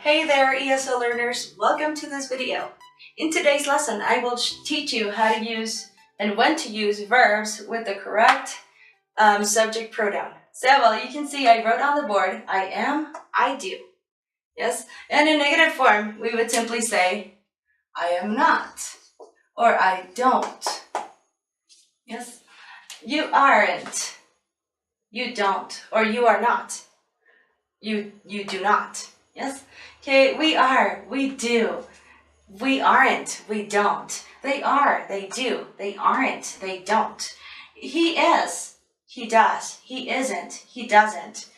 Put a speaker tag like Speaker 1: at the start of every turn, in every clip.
Speaker 1: Hey there, ESL learners! Welcome to this video. In today's lesson, I will teach you how to use and when to use verbs with the correct subject pronoun. So, you can see I wrote on the board, I am, I do. Yes? And in negative form, we would simply say, I am not, or I don't. Yes? You aren't, you don't, or you are not. You do not. Yes? Okay, we are, we do. We aren't, we don't. They are, they do. They aren't, they don't. He is, he does. He isn't, he doesn't.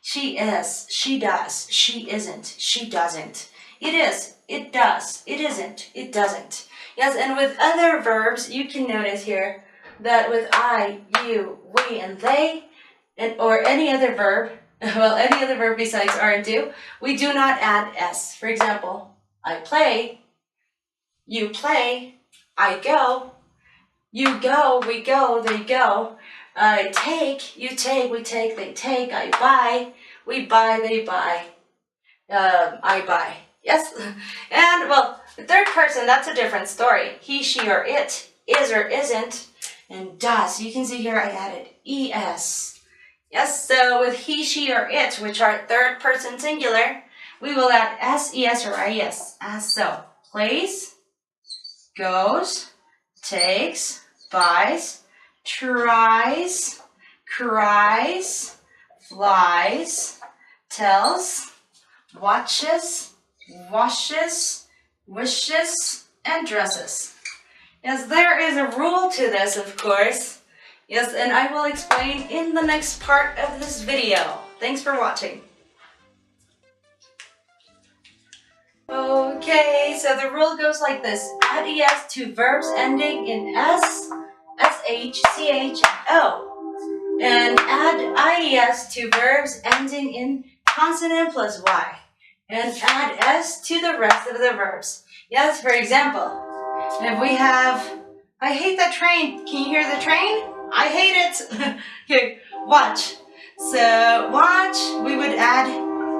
Speaker 1: She is, she does. She isn't, she doesn't. It is, it does. It isn't, it doesn't. Yes, and with other verbs, you can notice here that with I, you, we, and they, or any other verb, well, any other verb besides are and do, we do not add s. For example, I play, you play, I go, you go, we go, they go. I take, you take, we take, they take. I buy, we buy, they buy. I buy. Yes? And, well, the third person, that's a different story. He, she, or it, is or isn't, and does. You can see here I added es. Yes, so with he, she, or it, which are third person singular, we will add s, es, or ies, as so. Plays, goes, takes, buys, tries, cries, flies, tells, watches, washes, wishes, and dresses. Yes, there is a rule to this, of course. Yes, and I will explain in the next part of this video. Thanks for watching. Okay, so the rule goes like this. Add es to verbs ending in s, sh, ch, o. And add ies to verbs ending in consonant plus y. And add s to the rest of the verbs. Yes, for example, if we have, I hate that train. Can you hear the train? I hate it. Okay, watch. So watch, we would add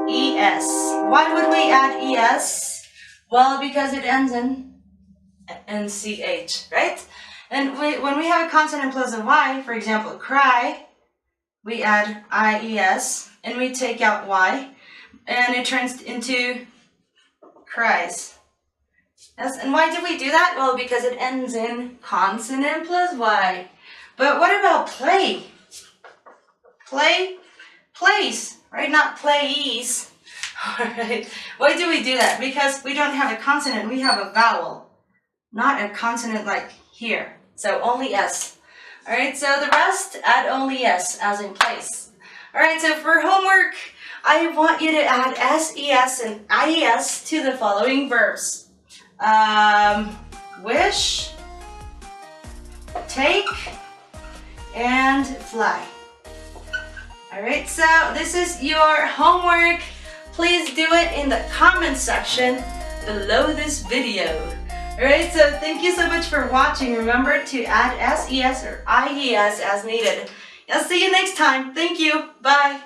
Speaker 1: es. Why would we add es? Well, because it ends in ch, right? And when we have a consonant plus a y, for example, cry, we add ies and we take out y, and it turns into cries. Yes, and why did we do that? Well, because it ends in consonant plus y. But what about play? Play, plays, right? Not plays. All right. Why do we do that? Because we don't have a consonant, we have a vowel, not a consonant like here. So only s. All right, so the rest, add only s, as in place. All right, so for homework, I want you to add s, es, and ies to the following verbs. Wish, take, and fly. All right, so this is your homework. Please do it in the comment section below this video. All right, so thank you so much for watching. Remember to add s, es, or ies as needed. I'll see you next time. Thank you. Bye.